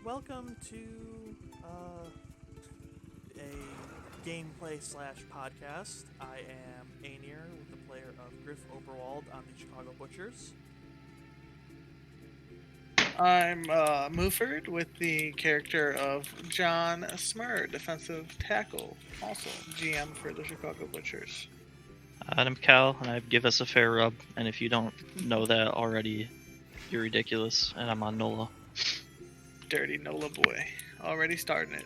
welcome to a gameplay / podcast. I am Aenir, with the player of Griff Oberwald on the Chicago Butchers. I'm Muford, with the character of John Smurd, defensive tackle, also GM for the Chicago Butchers. I'm Cal, and I give us a fair rub, and if you don't know that already, you're ridiculous, and I'm on NOLA. Dirty NOLA boy. Already starting it.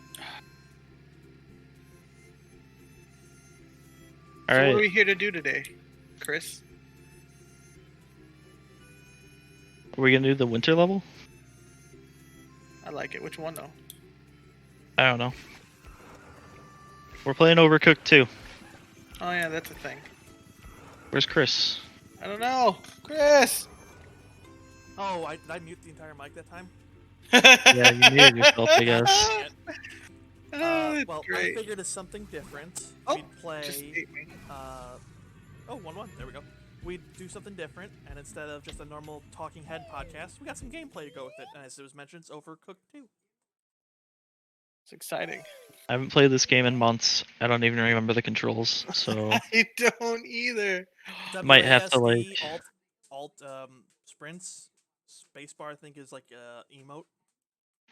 So Alright. what are we here to do today, Chris? Are we gonna do the winter level? I like it. Which one, though? I don't know. We're playing Overcooked too. Oh, yeah, that's a thing. Where's Chris? I don't know. Chris! Oh, did I mute the entire mic that time? Yeah, you muted yourself, I guess. That's Well, great. I figured it's something different. Oh, We'd play. just ate me. 1-1. There we go. We'd do something different, and instead of just a normal talking head podcast, we got some gameplay to go with it. And as it was mentioned, it's Overcooked 2. It's exciting. I haven't played this game in months. I don't even remember the controls, so I don't either. Might have to, WASD, alt sprints. Spacebar, I think, is like emote.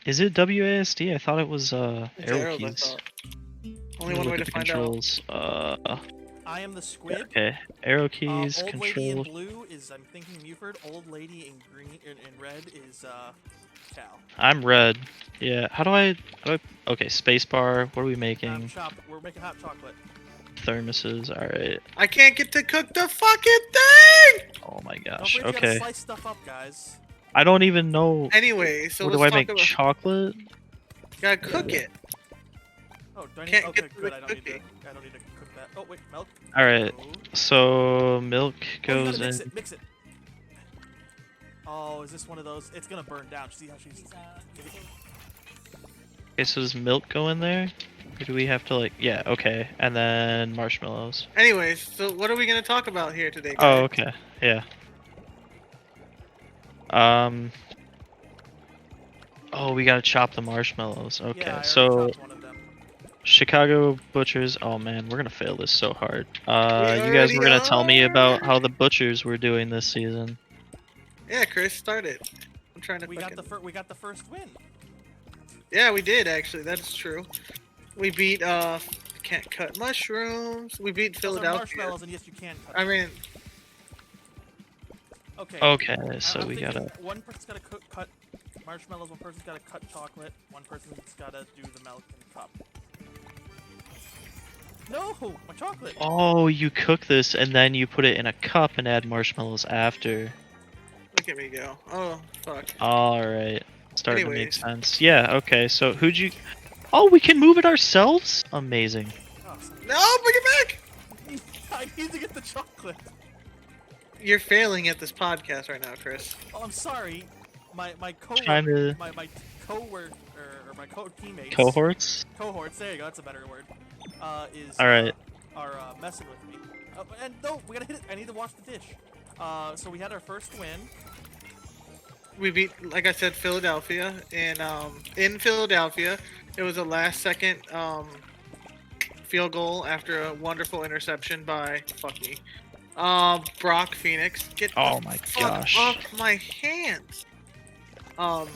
is it WASD? I thought it was It's arrow arrows, I keys. thought. Let Only me one look way at to the find controls. I am the squid. Okay, arrow keys, Old lady in control. blue is, I'm thinking, Muford. Old lady in green in red is Cal. I'm red. Yeah. How do I? Okay, spacebar. What are we making? We're making hot chocolate. Thermoses. All right. I can't get to cook the fucking thing! Oh my Don't gosh. forget you gotta Okay. slice stuff up, guys. I don't even know. Anyway, so What do let's I talk make? about... Chocolate? Gotta cook it. Oh, do I need? Can't Okay, get to good. the I don't need to. cooking. I don't need to cook that. Oh wait, milk. All right. Oh. So milk Oh, you goes gotta mix in. it. Mix it. Oh, is this one of those? It's gonna burn down. See how she's. Okay, so does milk go in there? Or do we have to like? Yeah. Okay. And then marshmallows. Anyways, so what are we gonna talk about here today, guys? Oh, okay. Yeah. Oh, we gotta chop the marshmallows. Okay. Yeah, I already So chopped one of them. Chicago Butchers. Oh man, we're gonna fail this so hard. You guys already were gonna tell me about are. how the Butchers were doing this season. Yeah, Chris, start it. I'm trying to We got the first win. Yeah, we did, actually. That's true. We beat, Can't Cut Mushrooms. We beat Those are Philadelphia. marshmallows, and yes, you can cut. I mean, Okay. Okay, so I'm we thinking gotta. One person's gotta cut marshmallows. One person's gotta cut chocolate. One person's gotta do the milk and cup. No, my chocolate. Oh, you cook this and then you put it in a cup and add marshmallows after. look at me go. Oh, fuck. All right, starting to make Anyways. sense. Yeah. Okay. So who'd you? Oh, we can move it ourselves. Amazing. Oh, No, bring it back! I need to get the chocolate. You're failing at this podcast right now, Chris. Oh, I'm sorry. My Trying to my co-work or my teammates. cohorts. Cohorts. There you go. That's a better word. Is All right. Are messing with me. And no, we gotta hit it. I need to wash the dish. So we had our first win. We beat, like I said, Philadelphia, and in Philadelphia, it was a last-second field goal after a wonderful interception by Brock Phoenix. Get Oh the my fuck gosh. off my hands. I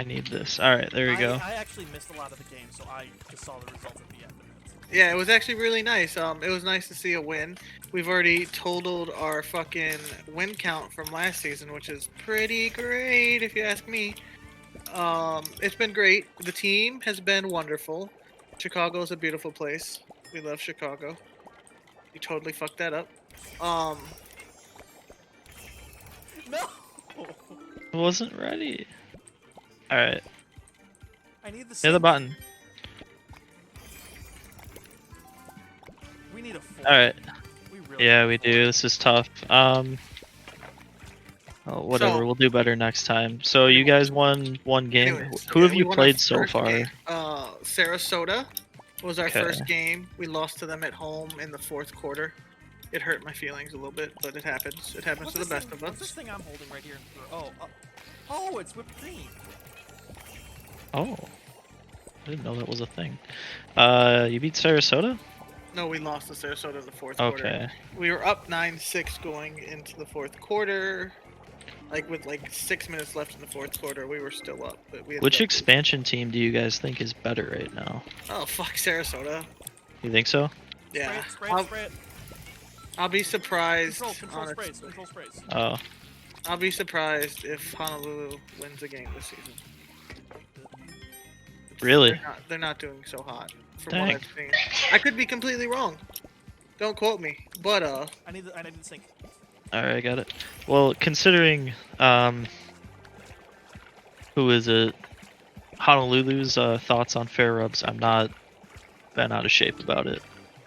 need this. All right, there we go. I actually missed a lot of the game, so I just saw the results at the end of it. Yeah, it was actually really nice. It was nice to see a win. We've already totaled our fucking win count from last season, which is pretty great if you ask me. It's been great. The team has been wonderful. Chicago is a beautiful place. We love Chicago. You totally fucked that up. No. I wasn't ready. All right, I need the. hit the button. We need a 4. All right. We really Yeah, need we a 4. do. This is tough. Oh, whatever. So- We'll do better next time. So you guys won one game. Anyways, Who yeah, have we you won our played so first far? game. Sarasota was our Okay. first game. We lost to them at home in the fourth quarter. It hurt my feelings a little bit, but it happens. It happens to the best of What's this us. thing I'm holding right here? Oh, it's whipped cream. Oh, I didn't know that was a thing. You beat Sarasota? No, we lost to Sarasota in the fourth quarter. Okay. We were up 9-6 going into the fourth quarter. Like with like 6 minutes left in the fourth quarter, we were still up. But we ended Which up losing. expansion team do you guys think is better right now? Oh fuck, Sarasota. You think so? Yeah. Spray it, spray it. I'll be surprised. Control honestly. sprays, control sprays. Oh, I'll be surprised if Honolulu wins a game this season. really? They're not doing so hot from Dang. what I've seen. I could be completely wrong. Don't quote me. But I need the sync. Alright, I got it. Well, considering, who is it? Honolulu's thoughts on fair rubs, I'm not bent out of shape about it.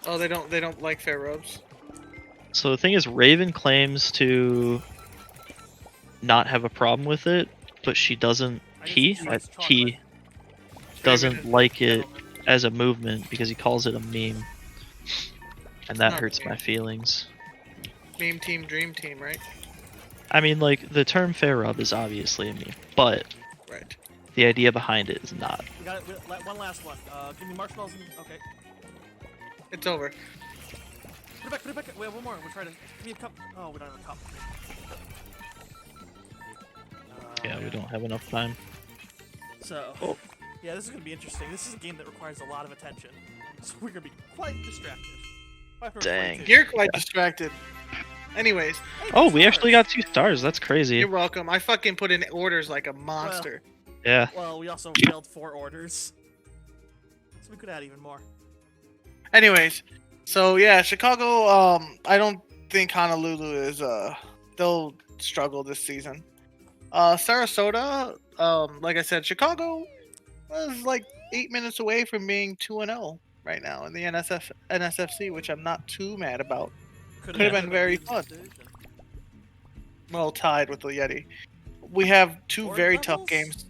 oh, they don't like fair rubs. So the thing is, Raven claims to not have a problem with it, but she doesn't. He doesn't Raven is like a it gentleman. as a movement because he calls it a meme, and that not a hurts meme. my feelings. Meme team, dream team, right? I mean, like the term fair rub is obviously a meme, but Right. the idea behind it is not. We got it. One last one. Give me marshmallows and okay. It's over. Put it back. We have one more. We're trying to give me a cup. Oh, we don't have a cup. Yeah, we don't have enough time. So, Oh. yeah, this is gonna be interesting. This is a game that requires a lot of attention, so we're gonna be quite distracted. Dang. You're quite distracted. Anyways, Hey, Oh, two we actually stars. got 2 stars. That's crazy. you're welcome. I fucking put in orders like a monster. Yeah. Well, we also failed 4 orders, so we could add even more. Anyways, so yeah, Chicago. I don't think Honolulu is. They'll struggle this season. Sarasota. Like I said, Chicago was like 8 minutes away from being 2-0 right now in the NSFC, which I'm not too mad about. Could have been very fun. Well, tied with the Yeti. We have 2 Horde very levels? tough games.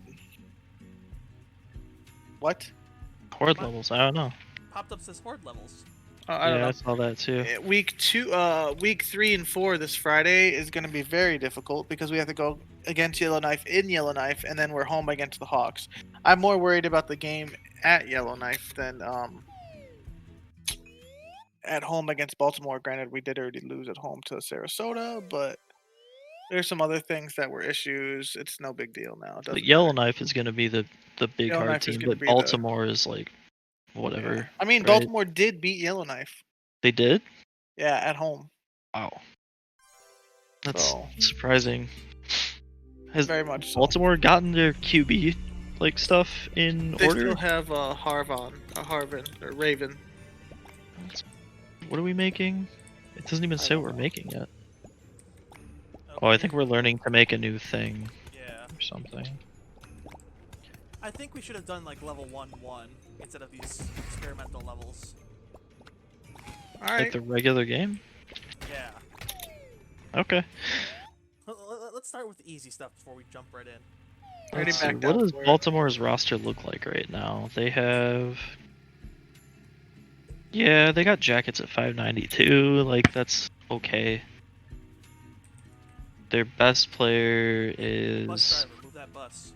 What? Horde What? levels. I don't know. Popped up says horde levels. I don't Yeah, know. I saw that too. Week 3 and 4 this Friday is going to be very difficult because we have to go against Yellowknife in Yellowknife, and then we're home against the Hawks. I'm more worried about the game at Yellowknife than at home against Baltimore. Granted, we did already lose at home to Sarasota, but there's some other things that were issues. It's no big deal now. It But doesn't Yellowknife is going to be the big hard Yellowknife is team, gonna but be the- Baltimore is like whatever. matter. Yeah. I mean, right? Baltimore did beat Yellowknife. They did? Yeah, at home. Wow. That's So surprising. Has very much so. Baltimore gotten their QB like stuff in They order? still have Harvin or Raven. What are we making? It doesn't even I say don't what we're know. making yet. Oh, I think we're learning to make a new thing Yeah. or something. I think we should have done like level 1-1 instead of these experimental levels. All Like right. the regular game? Yeah. Okay. Let's start with the easy stuff before we jump right in. Already Let's see, backed what out does for it. Baltimore's roster look like right now? They have... Yeah, they got jackets at 592. Like, that's okay. Their best player Bus is driver, move that bus.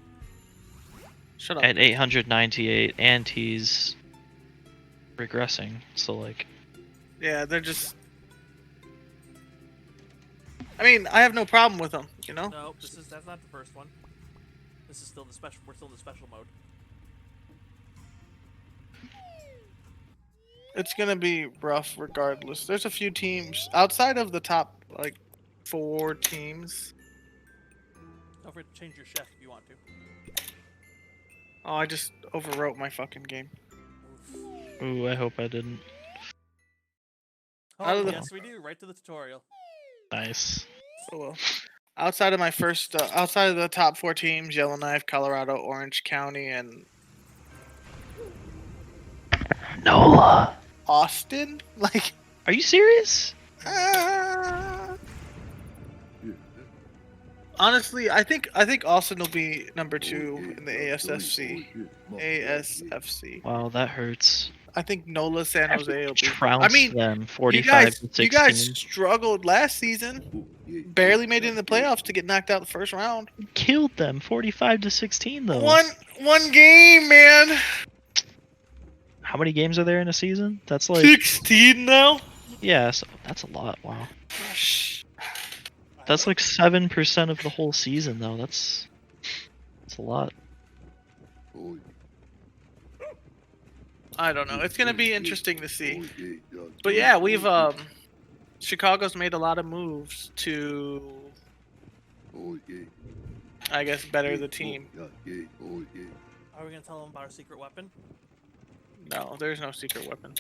Shut up. at 898, and he's regressing. So, like, Yeah, they're just. I mean, I have no problem with them. You know. No, that's not the first one. This is still the special. We're still in the special mode. It's gonna be rough regardless. There's a few teams outside of the top like 4 teams. Don't forget to change your chef if you want to. Oh, I just overwrote my fucking game. ooh, I hope I didn't. Out Oh, of the- yes, we do. Right to the tutorial. Nice. Oh well. Outside of my first, outside of the top 4 teams, Yellowknife, Colorado, Orange County, and NOLA. Austin. Like, Are you serious? honestly, I think Austin will be number 2 in the ASFC. ASFC. Wow, that hurts. I think NOLA San Jose will be. Trounce I mean, them 45 to 16. you guys struggled last season. Barely made it in the playoffs to get knocked out the first round. Killed them 45 to 16 though. One game, man. How many games are there in a season? That's like 16 now. yeah, so that's a lot. Wow. That's like 7% of the whole season though. That's a lot. I don't know. It's gonna be interesting to see. But yeah, we've Chicago's made a lot of moves to, I guess, better the team. Are we gonna tell them about our secret weapon? No, there's no secret weapon.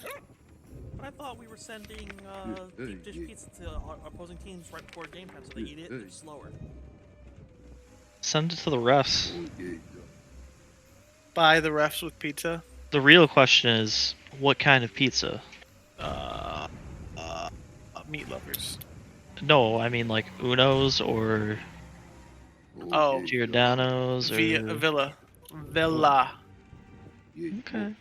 But I thought we were sending deep dish pizza to our opposing teams right before game time, so they eat it slower. Send it to the refs. Buy the refs with pizza. The real question is, what kind of pizza? Meat lovers. No, I mean like Uno's or Oh, Giordano's or Villa. Okay.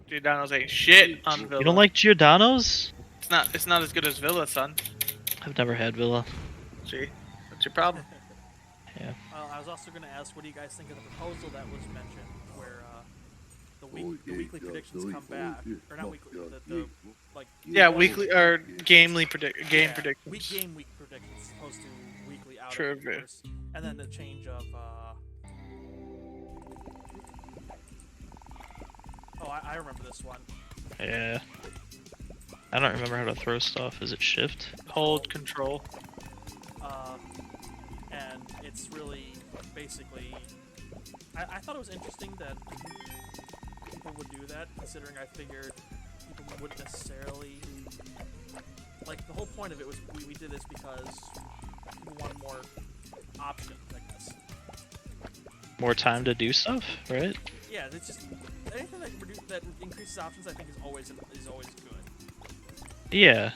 Giordano's ain't shit on Villa. You don't like Giordano's? It's not as good as Villa, son. I've never had Villa. See, what's your problem? Yeah. I was also gonna ask, what do you guys think of the proposal that was mentioned, where the weekly predictions come back, or not weekly, the like Weekly or game predictions. Week predictions opposed to weekly out True. of viewers. And then the change of I remember this one. Yeah. I don't remember how to throw stuff. Is it shift? Hold control. And it's really basically I thought it was interesting that people would do that, considering I figured people wouldn't necessarily like the whole point of it was we did this because people want more options, I guess. More time to do stuff, right? Yeah, it's just anything that increases options. I think is always good. Yeah.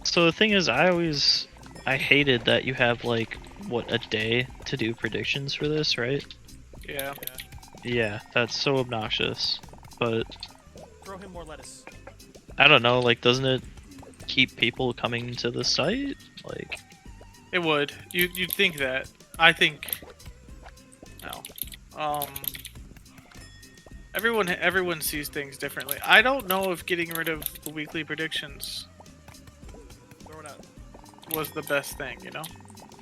So the thing is, I hated that you have like a day to do predictions for this, right? Yeah. Yeah, that's so obnoxious. But Throw him more lettuce. I don't know, like doesn't it keep people coming to the site? Like It would. You'd think that. I think no. Everyone sees things differently. I don't know if getting rid of the weekly predictions Throw it out. was the best thing, you know?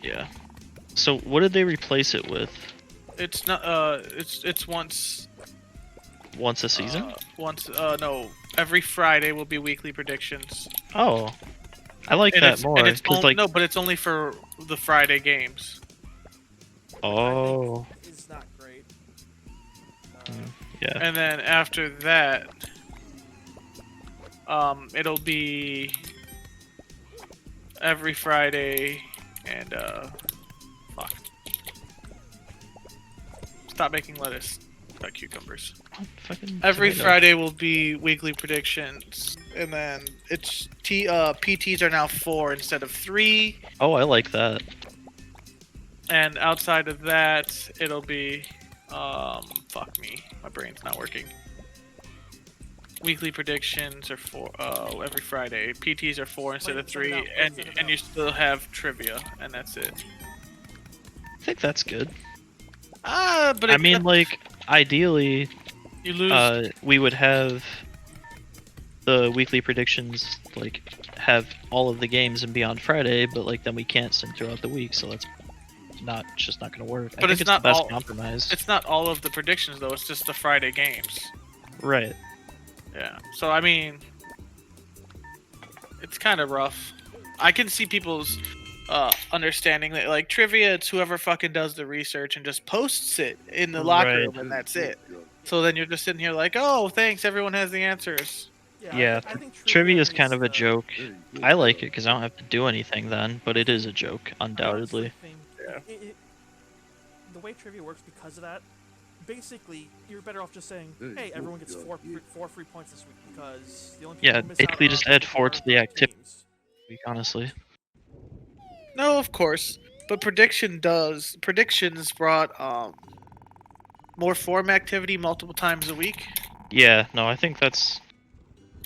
yeah. So what did they replace it with? It's not it's once Once a season? No, every Friday will be weekly predictions. Oh. I like that more. But it's only for the Friday games. Oh. It's not great. Yeah. And then after that, it'll be every Friday and fuck. Stop making lettuce. Got cucumbers. Fucking Every tomato. Friday will be weekly predictions, and then it's PTs are now 4 instead of 3. Oh, I like that. And outside of that, it'll be fuck me, my brain's not working. Weekly predictions are 4 every Friday. PTs are 4 instead of 3, and you still have trivia, and that's it. I think that's good. But I mean, like, ideally, you lose. we would have the weekly predictions, like, have all of the games and be on Friday, but, like, then we can't send throughout the week, so that's just not going to work. I think it's not the best compromise. It's not all of the predictions, though. It's just the Friday games. Right. Yeah. So, I mean, it's kind of rough. I can see people's understanding that, like, trivia, it's whoever fucking does the research and just posts it in the locker room, and that's it. So then you're just sitting here like, oh, thanks, everyone has the answers. Yeah, I think trivia is kind of a joke. I like it because I don't have to do anything then, but it is a joke, undoubtedly. The way trivia works because of that, basically, you're better off just saying, hey, everyone gets four free points this week, because the only people who miss basically out just are add 4 to the activity, teams. honestly. No, of course, but predictions brought more forum activity multiple times a week. Yeah, no, I think that's...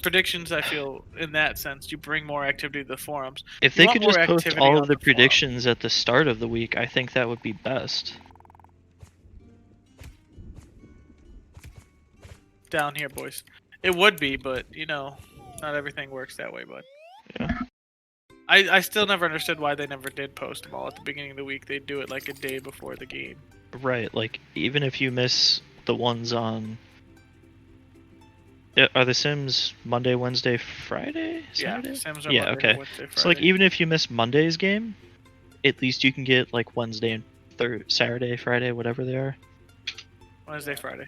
Predictions, I feel, in that sense, you bring more activity to the forums. If You they want could just more post activity all on of the the forum. predictions at the start of the week, I think that would be best. Down here, boys. It would be, but, you know, not everything works that way, bud. Yeah. I still never understood why they never did post them all at the beginning of the week. They'd do it like a day before the game. Right, like, even if you miss the ones on... Are the Sims Monday, Wednesday, Friday? Saturday? Yeah, Sims are Yeah, Monday, okay. Wednesday, Friday. So, like, even if you miss Monday's game, at least you can get, like, Wednesday and Saturday, Friday, whatever they are. Wednesday, Friday.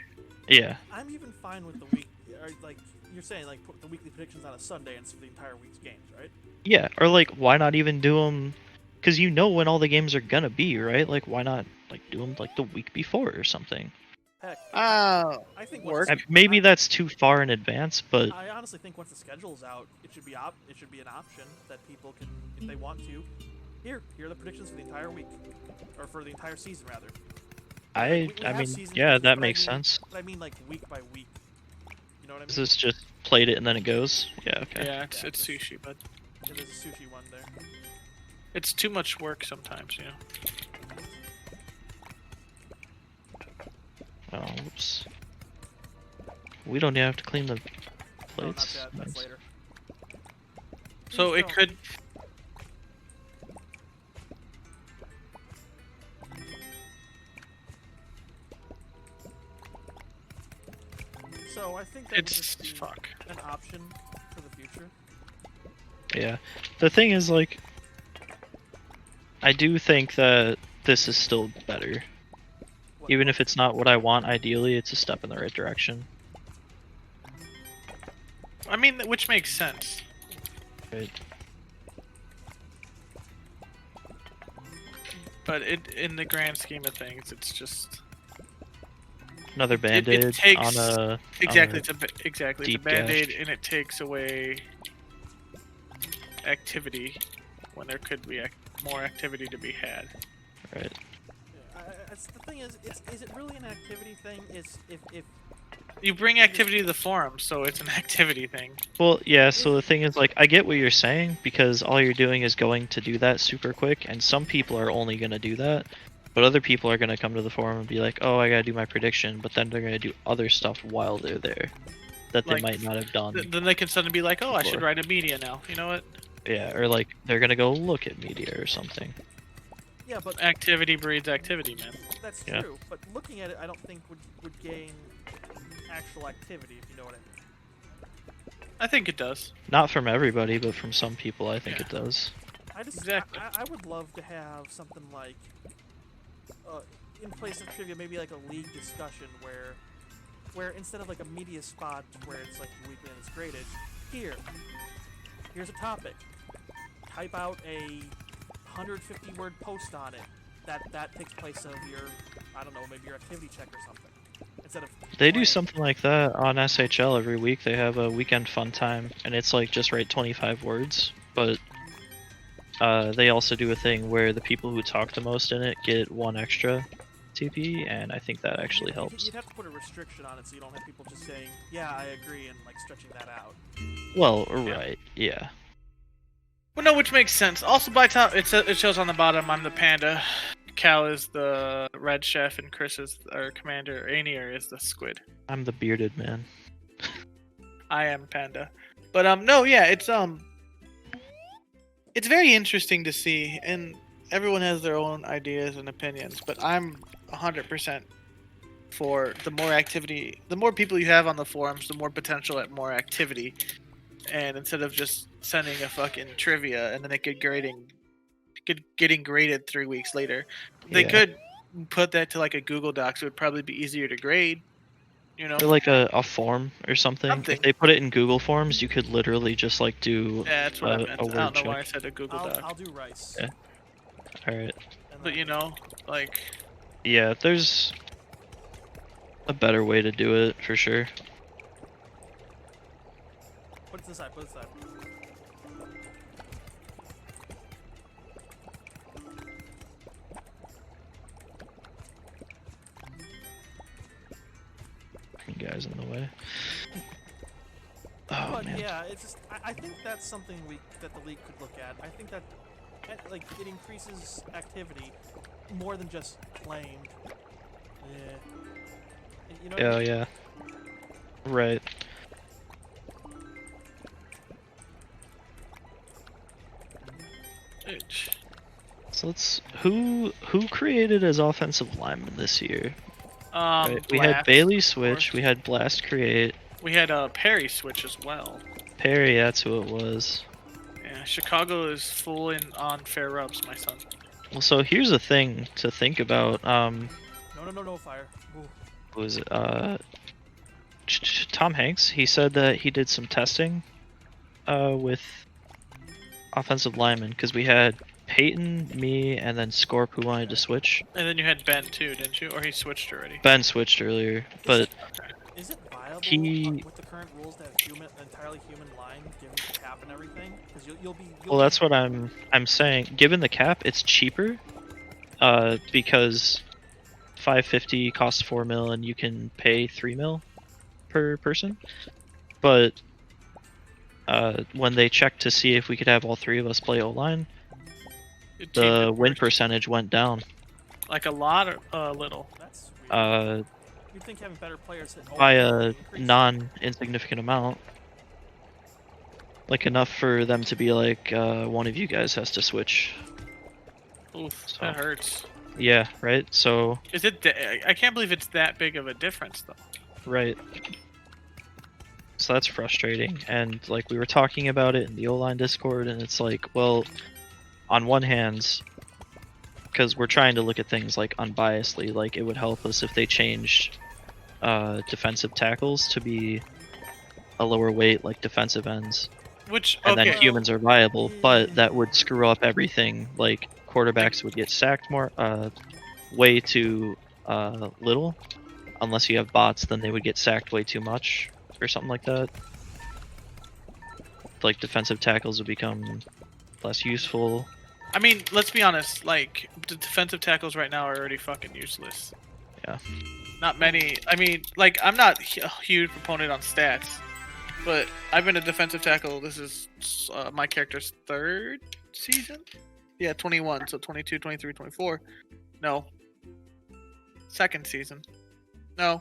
Yeah. I'm even fine with the week, or like you're saying, like put the weekly predictions on a Sunday instead of the entire week's games, right? Yeah, or, like, why not even do them... Because you know when all the games are gonna be, right? Like, why not, like, do them, like, the week before or something? Heck, Oh, I think work. Maybe that's too far in advance, but... I honestly think once the schedule's out, it should be an option that people can, if they want to. Here are the predictions for the entire week, or for the entire season rather. I have mean, season yeah, predictions, that but makes I mean, sense. But I mean like week by week. You know what I mean? Is this just played it and then it goes? Yeah, okay. Yeah, it's Yeah, sushi, but Yeah, there's a sushi one there. it's too much work sometimes, you know. Oh, whoops. We don't even have to clean the No, not plates. that. That's Nice. later. So Please it don't. could. So I think that would It's just be fuck. an option for the future. Yeah. The thing is, like, I do think that this is still better. What- Even if it's not what I want, ideally, it's a step in the right direction. I mean, which makes sense. Right. But in the grand scheme of things, it's just Another band-aid takes- on a... exactly. on It's a deep band-aid, gash. and it takes away activity when there could be more activity to be had. Right. The thing is it really an activity thing? Is if You bring activity to the forum, so it's an activity thing. Well, yeah, so the thing is, like, I get what you're saying, because all you're doing is going to do that super quick, and some people are only going to do that, but other people are going to come to the forum and be like, oh, I gotta do my prediction, but then they're going to do other stuff while they're there that they Like, might not have done. Then they can suddenly be like, oh, I should before. write a media now. You know what? Yeah, or, like, they're going to go look at media or something. yeah, but Activity breeds activity, man. that's Yeah. true. But looking at it, I don't think would gain actual activity, if you know what I mean. I think it does. Not from everybody, but from some people, I think Yeah. it does. I just Exactly. I would love to have something like in place of trivia, maybe like a league discussion where instead of like a media spot where it's like weekly and it's graded, here's a topic. Type out a 150 word post on it that takes place of your, I don't know, maybe your activity check or something. Instead of They do playing. something like that on SHL every week. They have a weekend fun time, and it's like just write 25 words, but they also do a thing where the people who talk the most in it get 1 extra TP, and I think that actually helps. You'd have to put a restriction on it so you don't have people just saying, yeah, I agree, and like stretching that out. Well, Yeah. right, yeah. Well, no, which makes sense. Also, by top, it shows on the bottom, I'm the panda. Cal is the red chef, and Chris is our commander. Aenir is the squid. I'm the bearded man. I am panda. But no, yeah, it's very interesting to see, and everyone has their own ideas and opinions. But I'm 100% for the more activity, the more people you have on the forums, the more potential at more activity. And instead of just sending a fucking trivia and then it getting graded 3 weeks later, they Yeah. could put that to like a Google Docs. It would probably be easier to grade, you know. Or like a form or something. Something. If they put it in Google Forms, you could literally just like do Yeah, that's what I meant. a I don't word know why I check. said a Google Doc. I'll do rice. Yeah. Alright. And But then- you know, like, Yeah, there's a better way to do it for sure. Put it to the side. Put it to the side. guy's in the way. Oh But man. yeah, it's just I think that's something that the league could look at. I think that like it increases activity more than just playing. Yeah. You know what I Yeah, mean? yeah. Right. Bitch. So let's who created as offensive lineman this year? Right. We had Blast, Bailey of switch, course. we had Blast create, We had Perry switch as well. Perry, that's who it was. Yeah, Chicago is full in on fair rubs, my son. Well, so here's a thing to think about. No fire. Ooh. What was it? Tom Hanks. He said that he did some testing, with offensive linemen because we had Peyton, me, and then Scorp who wanted to switch. And then you had Ben too, didn't you? Or he switched already. Ben switched earlier, but Is it viable he- with the current rules to have entirely human line, given the cap and everything? Because you'll be. well, that's what I'm saying. Given the cap, it's cheaper, because 550 costs 4 mil and you can pay 3 mil per person. But when they checked to see if we could have all three of us play O-line, the win percentage went down. Like a lot or a little? That's weird. You'd think having better players By a non-insignificant amount. Like enough for them to be like, one of you guys has to switch. Oof, So. that hurts. Yeah, right? So, Is it? I can't believe it's that big of a difference, though. right. So that's frustrating. And like we were talking about it in the O-line Discord, and it's like, well, on one hand, because we're trying to look at things like unbiasedly, like it would help us if they changed defensive tackles to be a lower weight, like defensive ends, Which and okay, then humans are viable. But that would screw up everything. Like quarterbacks would get sacked more, way too little. Unless you have bots, then they would get sacked way too much, or something like that. Like defensive tackles would become less useful. I mean, let's be honest. Like the defensive tackles right now are already fucking useless. Yeah. Not many. I mean, like I'm not a huge proponent on stats, but I've been a defensive tackle. This is my character's third season. Yeah, 21. So 22, 23, 24. No. Second season. No.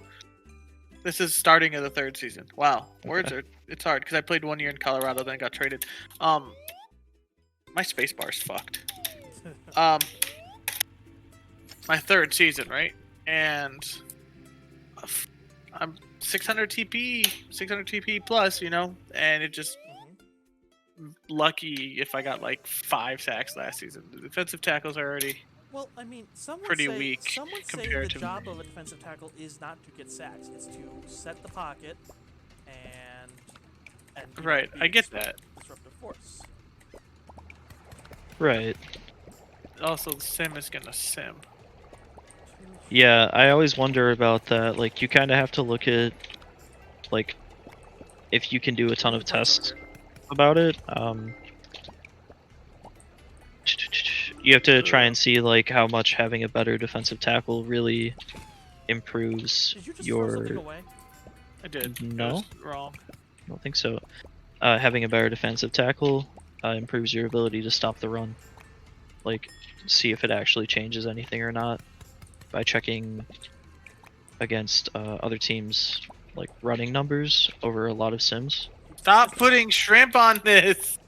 This is starting of the third season. Wow. Words are. It's hard because I played 1 year in Colorado, then got traded. My spacebar's fucked. My third season, right? And I'm 600 TP plus, you know, and it just lucky if I got like 5 sacks last season. The defensive tackles are already Well, I mean, some would pretty say, weak some would say the compared to- job of a defensive tackle is not to get sacks; it's to set the pocket and you know, right. be I get a that. disruptive force. Right. Also, the sim is gonna sim. Yeah, I always wonder about that. Like, you kind of have to look at, like, if you can do a ton of tests about it. You have to try and see, like, how much having a better defensive tackle really improves Did you just throw something your... away? I did. No. It was wrong. I don't think so. Having a better defensive tackle improves your ability to stop the run. Like, see if it actually changes anything or not by checking against other teams, like running numbers over a lot of sims. Stop putting shrimp on this.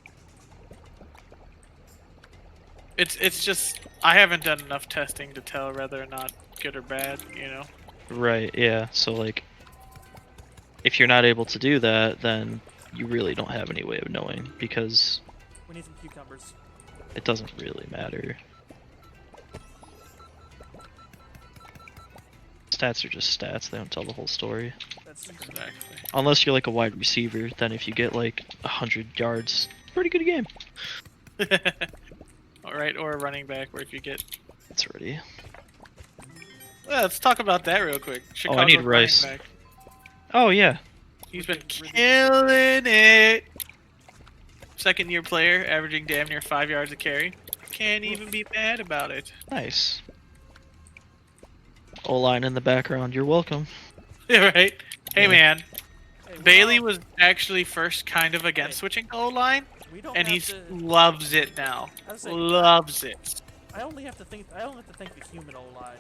It's just I haven't done enough testing to tell whether or not good or bad, you know. Right, yeah. So like if you're not able to do that, then you really don't have any way of knowing because We need some cucumbers. it doesn't really matter. Stats are just stats, they don't tell the whole story. That's Exactly. Unless you're like a wide receiver, then if you get like 100 yards, pretty good game. Alright, or a running back where if you get It's already. well, let's talk about that real quick. I need Chicago's Rice. running back. Oh yeah. He's been Really- killing it. Second year player, averaging damn near 5 yards a carry. Can't even be bad about it. Nice. O-line in the background, you're welcome. Right? Hey Yeah. man, Hey, Bailey was actually first kind of against Hey. switching to O-line, We don't and have he to. loves it now. I was say, Loves it. I only have to think. I only have to thank the human O-line.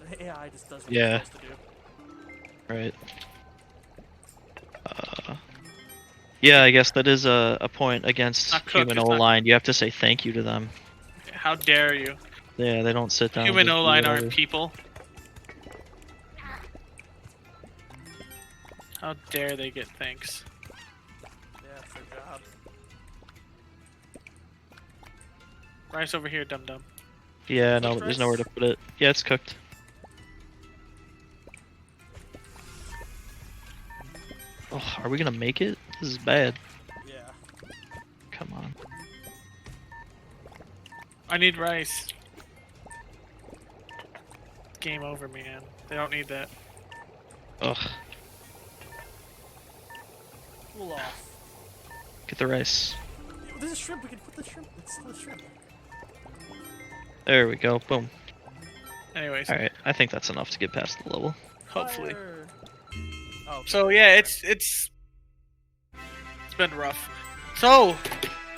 The AI just does what Yeah. it's supposed to do. Right. Yeah, I guess that is a point against Not cooked, human it's not O-line. You have to say thank you to them. How dare you? Yeah, they don't sit down. and Human just do O-line whatever. aren't people. How dare they get thanks? Yeah, it's their job. Rice over here, dum dum. Yeah, Cooked no, there's rice? nowhere to put it. Yeah, it's cooked. Oh, are we gonna make it? This is bad. Yeah. Come on. I need rice. Game over, man. They don't need that. Ugh. Cool off. Get the rice. There's a shrimp. We can put the shrimp. It's still a shrimp. There we go. Boom. Anyways, Alright, I think that's enough to get past the level. hopefully. Fire. Oh. So yeah, it's been rough. So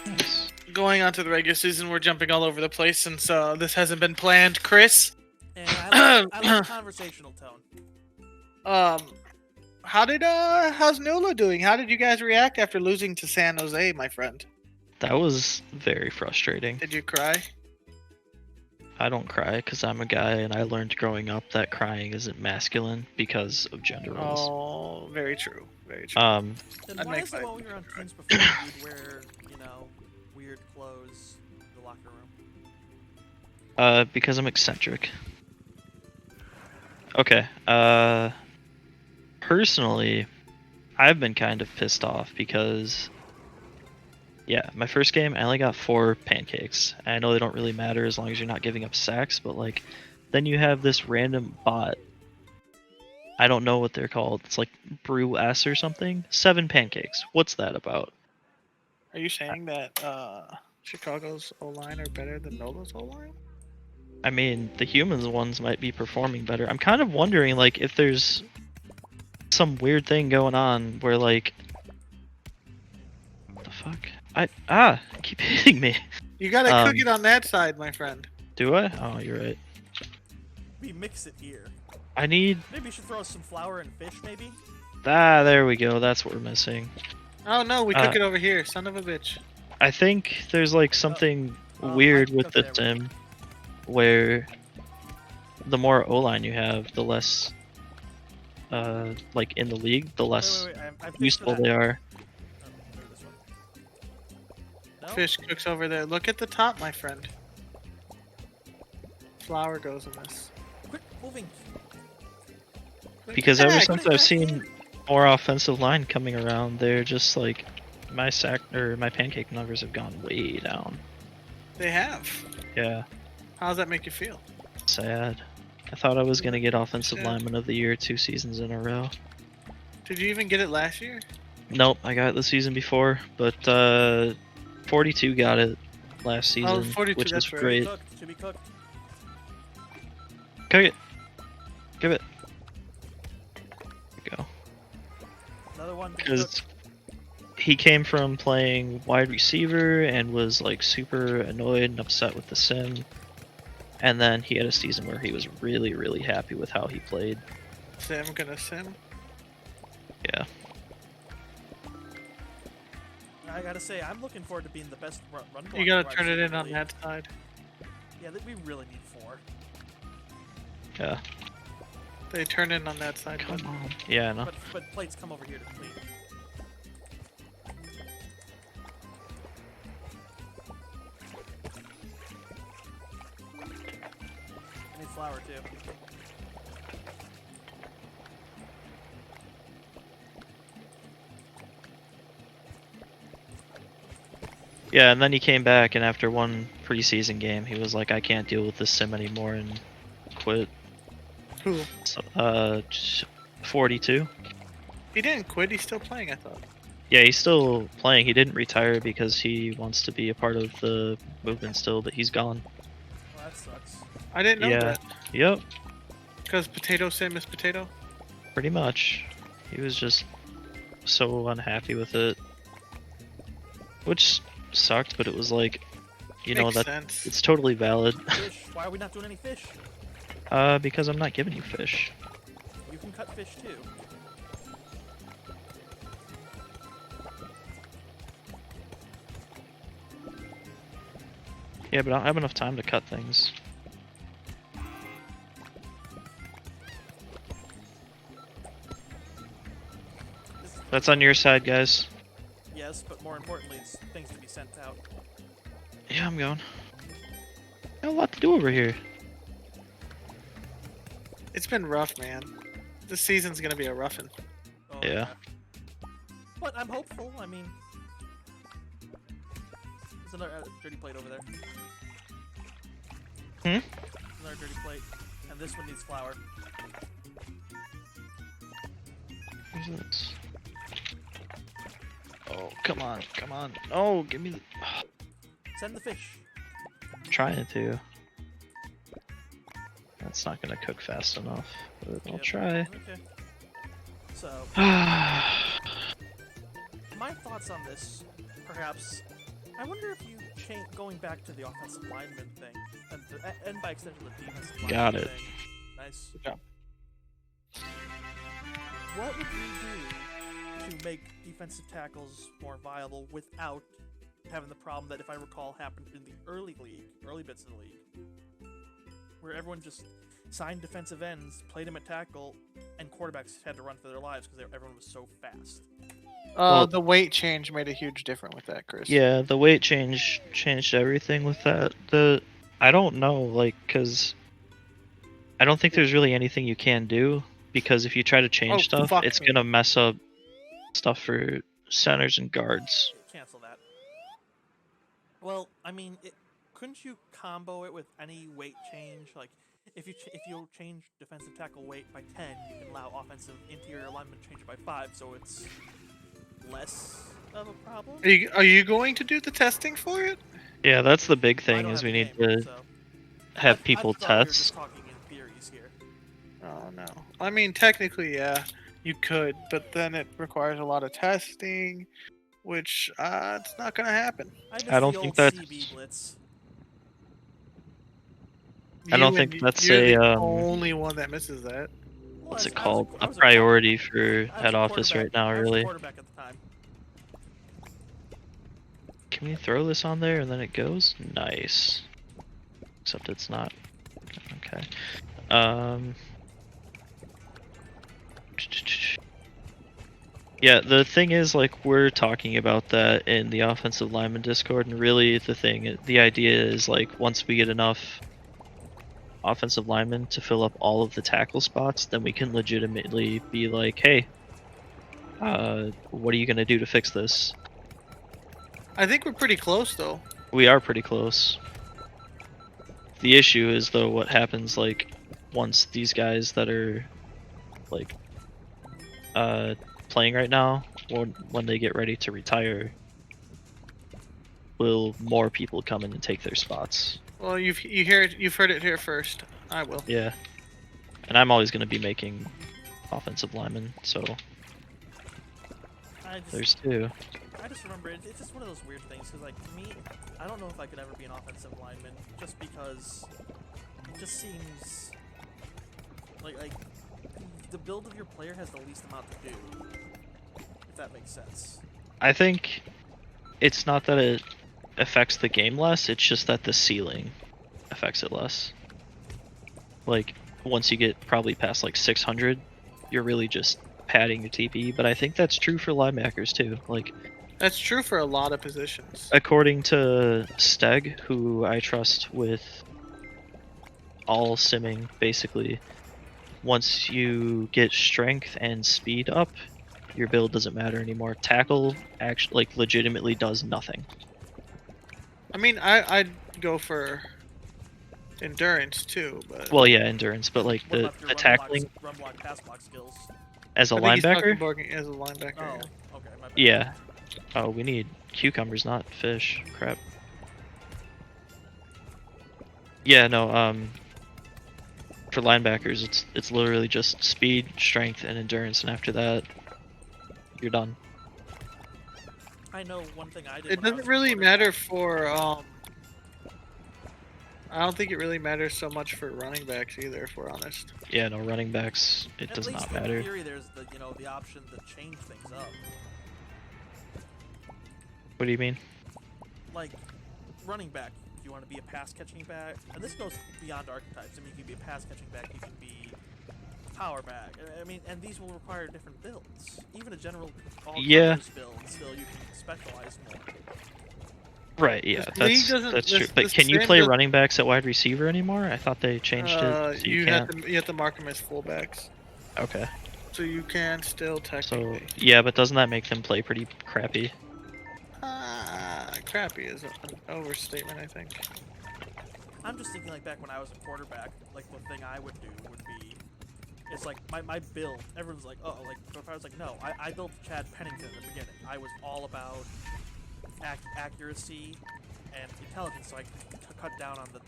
Nice. going on to the regular season, we're jumping all over the place since this hasn't been planned. Chris, And I like conversational tone. how's Nola doing? How did you guys react after losing to San Jose, my friend? That was very frustrating. Did you cry? I don't cry because I'm a guy and I learned growing up that crying isn't masculine because of gender roles. Oh, very true. Very true. Then I'd why make is it my- when we were on teams before you'd wear, weird clothes in the locker room? Because I'm eccentric. Okay, personally, I've been kind of pissed off because, yeah, my first game, I only got 4 pancakes. I know they don't really matter as long as you're not giving up sacks, but, like, then you have this random bot. I don't know what they're called. It's like Brew S or something. 7 pancakes. What's that about? Are you saying that Chicago's O-line are better than Nola's O-line? I mean, the humans ones might be performing better. I'm kind of wondering, like, if there's some weird thing going on where, like, what the fuck? I keep hitting me. You gotta cook it on that side, my friend. Do I? Oh, you're right. We mix it here. I need. Maybe you should throw some flour and fish, maybe? There we go. That's what we're missing. Oh no, we cook it over here, son of a bitch. I think there's like something I weird can with cook the there, sim, where the more O-line you have, the less, like in the league, the less Wait, I've fished useful for they that. are. Maybe this one. No? Fish cooks over there. Look at the top, my friend. Flour goes in this. Quit moving. Because ever Yeah, since I've seen more offensive line coming around, they're just like my pancake numbers have gone way down. They have. Yeah, How does that make you feel? sad. I thought I was gonna get offensive Sad. lineman of the year 2 seasons in a row. Did you even get it last year? Nope, I got it the season before, but 42 got it last season, 42, which is that's right. great. To be cooked. Cook it. Give it. There we go. Another one to be Because cooked. he came from playing wide receiver and was like super annoyed and upset with the sim. And then he had a season where he was really, really happy with how he played. Sim gonna sim. Yeah. I gotta say, I'm looking forward to being the best run blocker You gotta wide turn it receiver in the on league. that side. Yeah, we really need 4. Yeah. They turn in on that side. Come bud. on. Yeah, no. But plates come over here to clean. I need flour too. Yeah, and then he came back, and after one preseason game, he was like, I can't deal with this sim anymore, and quit. Who? So, 42. He didn't quit. He's still playing. I thought. Yeah, he's still playing. He didn't retire because he wants to be a part of the movement still, but he's gone. Well, that sucks. I didn't know Yeah. that. Yep, Because potato sim is potato. pretty much. He was just so unhappy with it, which sucked. But it was like, you know, Makes that sense. it's totally valid. Fish. Why are we not doing any fish? Because I'm not giving you fish. You can cut fish too. Yeah, but I don't have enough time to cut things. That's on your side, guys. Yes, but more importantly, it's things to be sent out. Yeah, I'm going. Got a lot to do over here. It's been rough, man. This season's gonna be a roughin'. Oh, Yeah. But I'm hopeful. I mean, there's another dirty plate over there. Another dirty plate, and this one needs flour. Where's this? Oh, come on, come on. Oh, give me the... Send the fish. I'm trying to. That's not gonna cook fast enough, but I'll Yep. try. Okay. So, my thoughts on this, perhaps, I wonder if you change going back to the offensive lineman thing, and by extension the defensive lineman Got it. thing. Nice. Good job. What would we do to make defensive tackles more viable without having the problem that, if I recall, happened in the early bits of the league, where everyone just signed defensive ends, played them at tackle, and quarterbacks had to run for their lives because everyone was so fast. Well- The weight change made a huge difference with that, Chris. Yeah, the weight changed everything with that. I don't know, like, cause I don't think there's really anything you can do, because if you try to change stuff, fuck it's me. gonna mess up stuff for centers and guards. Cancel that. Well, I mean, couldn't you combo it with any weight change? Like, if you change defensive tackle weight by 10, you can allow offensive interior alignment change it by 5, so it's less of a problem. Are you going to do the testing for it? Yeah, that's the big I thing, don't is have we the need game, to so. have I people thought we were test. just talking in theories here. Oh no. I mean, technically, yeah, you could, but then it requires a lot of testing, which it's not gonna happen. I miss I don't the think old that's- CB blitz. I don't You think and- that's you're the a, only one that misses that. Well, what's it I was called? I A was priority for I was head a office right quarterback- now, I was a really. quarterback at the time. Can we throw this on there and then it goes? Nice. Except it's not. Okay. Yeah, the thing is, like, we're talking about that in the offensive lineman Discord, and really the idea is, like, once we get enough offensive linemen to fill up all of the tackle spots, then we can legitimately be like, hey, what are you gonna do to fix this? I think we're pretty close, though. We are pretty close. The issue is, though, what happens, like, once these guys that are, like, playing right now, when they get ready to retire, will more people come in and take their spots? Well, you've heard it here first. I will. Yeah. And I'm always going to be making offensive linemen, so there's two. I just remember it's just one of those weird things, because, like, for me, I don't know if I could ever be an offensive lineman, just because it just seems like the build of your player has the least amount to do, if that makes sense. I think it's not that it affects the game less, it's just that the ceiling affects it less. Like, once you get probably past, like, 600, you're really just padding your TP, but I think that's true for linebackers, too. Like, That's true for a lot of positions. according to Steg, who I trust with all simming, basically, once you get strength and speed up, your build doesn't matter anymore. Tackle actually, like, legitimately does nothing. I mean, I'd go for endurance too, but Well, yeah, endurance, but like What about your the tackling run block, pass block skills? as a I think he's talking linebacker. about as a linebacker. Oh, yeah. okay, my bad. Yeah. Oh, we need cucumbers, not fish. Crap. Yeah, no. For linebackers, it's literally just speed, strength, and endurance, and after that, you're done. I know one thing I did. It when I doesn't was a really quarterback- matter for I don't think it really matters so much for running backs either, if we're honest. Yeah, no, running backs, it At does least not in matter. theory, there's the option to change things up. What do you mean? Like running back, you want to be a pass catching back, and this goes beyond archetypes. I mean, you can be a pass catching back, you can be a power back. I mean, and these will require different builds. Even a general all-purpose build, still you can specialize more. Right, yeah, This league doesn't- that's true. this- But this can you sim play doesn't- running backs at wide receiver anymore? I thought they changed it. So you can't. you have to mark them as fullbacks, Okay. so you can still So technically. yeah, but doesn't that make them play pretty crappy? Crappy is an overstatement, I think. I'm just thinking like back when I was a quarterback, like the thing I would do would be, it's like my build. Everyone's like, oh, like if I was like, no, I built Chad Pennington at the beginning. I was all about accuracy and intelligence, so I could cut down on the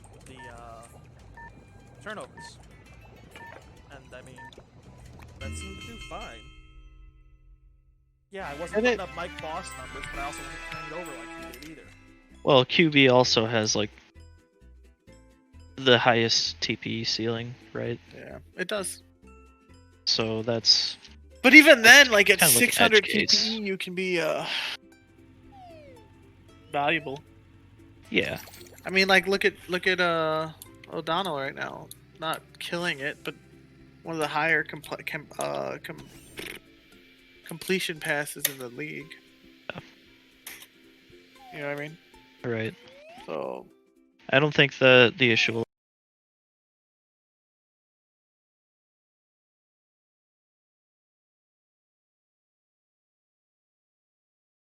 turnovers. And I mean, that seemed to do fine. Yeah, I wasn't putting up Mike Boss numbers, but I also wasn't turning it over like he did either. Well, QB also has like the highest TP ceiling, right? Yeah, it does. So that's But even then, like at kind of like an 600 edge case. PPE, you can be valuable. yeah. I mean, like look at O'Donnell right now, not killing it, but one of the higher completion passes in the league. Yeah. You know what I mean? Right. So I don't think the issue will.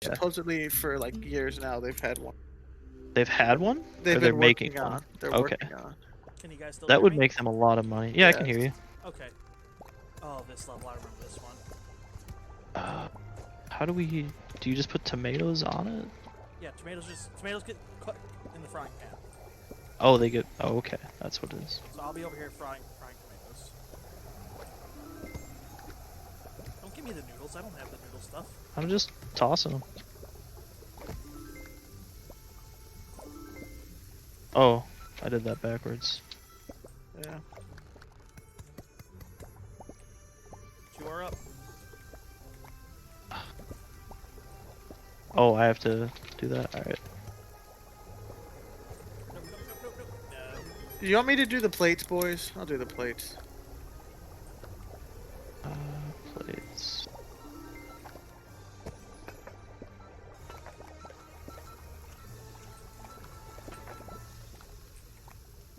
supposedly for like years now, they've had one. They've had one? They've Or they're been making working on. one? They're Okay. working on. Can you guys still That hear would me? make them a lot of money. Yeah, I can Yes. hear you. Okay. Oh, this level, I remember this one. How do we? Do you just put tomatoes on it? Yeah, tomatoes get cut in the frying pan. Oh, they get. Oh, okay. That's what it is. So I'll be over here frying tomatoes. Don't give me the noodles. I don't have the noodle stuff. I'm just tossing them. Oh, I did that backwards. Yeah. You are up. Oh, I have to do that. All right. No. Do you want me to do the plates, boys? I'll do the plates. Plates.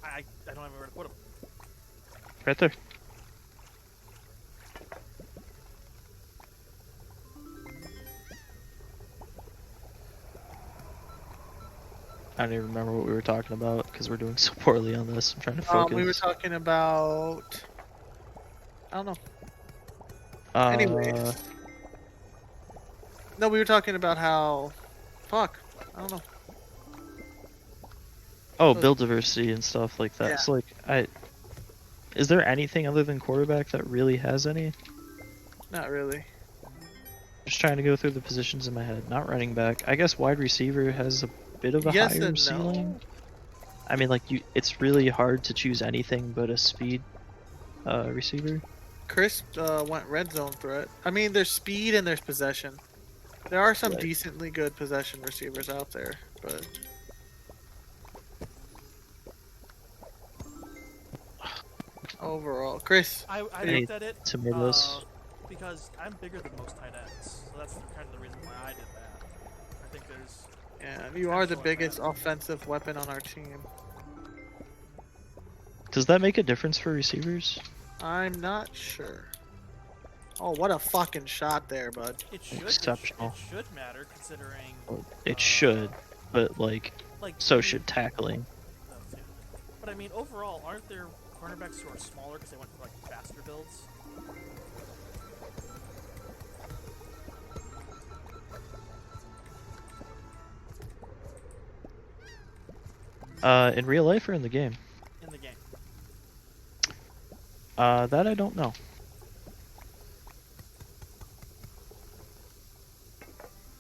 I don't have where to put them. Right there. I don't even remember what we were talking about because we're doing so poorly on this. I'm trying to focus. We were talking about. I don't know. Uh, Anyways. No, we were talking about how. Fuck. I don't know. Oh, build diversity and stuff like that. Yeah. So like, is there anything other than quarterback that really has any? Not really. Just trying to go through the positions in my head. Not running back. I guess wide receiver has a bit of a Yes higher and ceiling. no. I mean, like it's really hard to choose anything but a speed receiver. Chris went red zone threat. I mean, there's speed and there's possession. There are some Right. decently good possession receivers out there, but overall, Chris. I Any looked at it tomatoes? because I'm bigger than most tight ends, so that's kind of the reason why I did that. I think there's Yeah, you are the potential in biggest that. offensive weapon on our team. Does that make a difference for receivers? I'm not sure. Oh, what a fucking shot there, bud. It should Exceptional. It should matter considering. Well, it should, but like so I mean, should tackling. yeah. But I mean, overall, aren't there cornerbacks who are smaller because they went for like faster builds? In real life or in the game? In the game. That I don't know.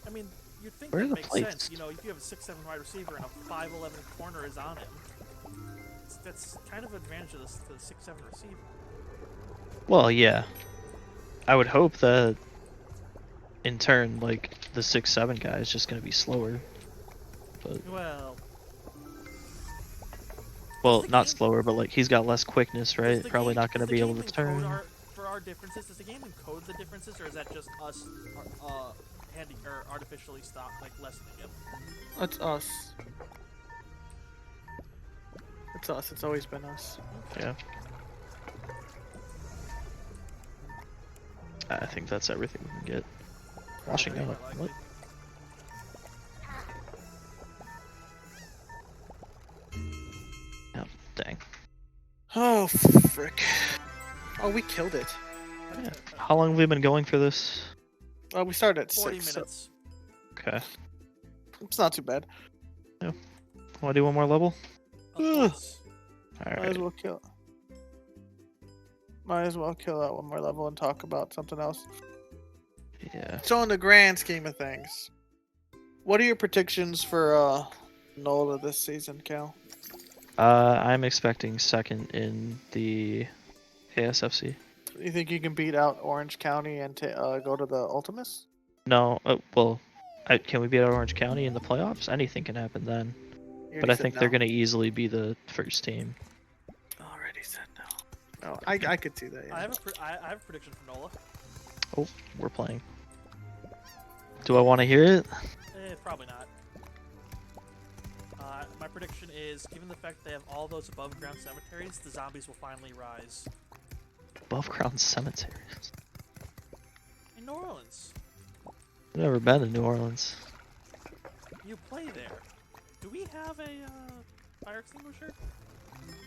I mean, you'd think Where are that the makes plates? sense. You know, if you have a 6'7" wide receiver and a 5'11" corner is on him, that's kind of an advantage of the 6'7" receiver. Well, yeah. I would hope that, in turn, like, the 6'7" guy is just going to be slower. But, well, not slower, but, like, he's got less quickness, right? Probably not going to be able to turn. For our differences, does the game encode the differences, or is that just us artificially lessening it? It's us. It's us. It's always been us. Yeah. I think that's everything we can get. Washing up. What? Oh, dang. Oh, frick. Oh, we killed it. Yeah. How long have we been going for this? We started at 40 6. minutes. So Okay. it's not too bad. Yeah. Want to do one more level? Yes. Alright. Might as well kill that one more level and talk about something else. Yeah. So in the grand scheme of things, what are your predictions for NOLA this season, Cal? I'm expecting second in the ASFC. You think you can beat out Orange County and go to the Ultimus? No, well, can we beat out Orange County in the playoffs? Anything can happen then. But I think they're going to easily be the first team. Already said no. No, I could see that. Yeah. I have a prediction for NOLA. Oh, we're playing. Do I want to hear it? Probably not. My prediction is, given the fact they have all those above-ground cemeteries, the zombies will finally rise. Above ground cemeteries. In New Orleans. I've never been to New Orleans. You play there. Do we have a fire extinguisher?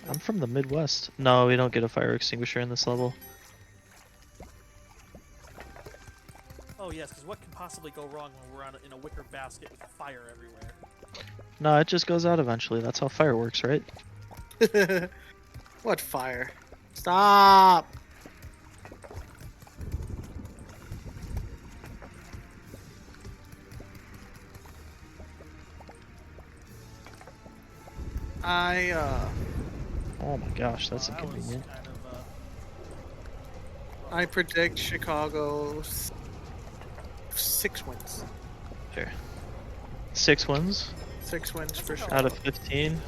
I'm from the Midwest. No, we don't get a fire extinguisher in this level. Oh yes, because what can possibly go wrong when we're in a wicker basket with fire everywhere? No, it just goes out eventually. That's how fire works, right? What fire? Stop! Oh my gosh, that's inconvenient. I predict Chicago 6 wins. Sure. 6 wins? 6 wins for Chicago. Out of 15?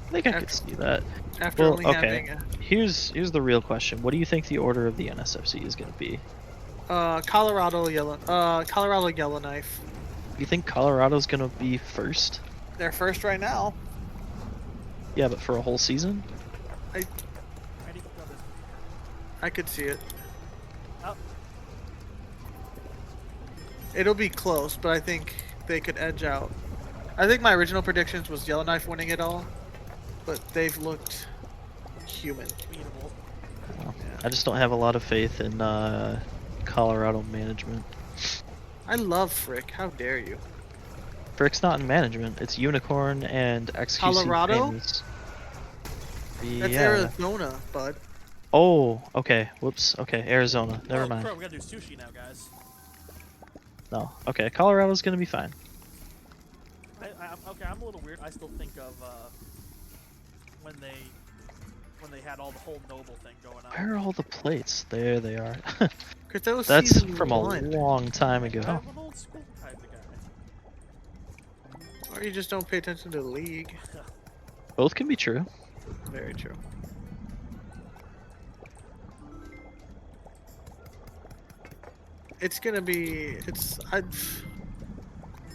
I think I could see that. After well, only okay. having Here's the real question. What do you think the order of the NSFC is going to be? Colorado Yellowknife. You think Colorado's going to be first? They're first right now. Yeah, but for a whole season? I could see it. Oh. It'll be close, but I think they could edge out. I think my original predictions was Yellowknife winning it all, but they've looked human. Well, I just don't have a lot of faith in Colorado management. I love Frick. How dare you? Frick's not in management. It's Unicorn and XQC. Colorado? Famous. That's Arizona, bud. Oh, okay. Whoops. Okay, Arizona. Never mind. Bro, we gotta do sushi now, guys. No. Okay, Colorado's gonna be fine. Okay, I'm a little weird. I still think of when they had all the whole Noble thing going on. Where are all the plates? There they are. That That's season from a 1. long time ago. I'm an old school type of guy. Or you just don't pay attention to the league. Both can be true. Very true. It's gonna be.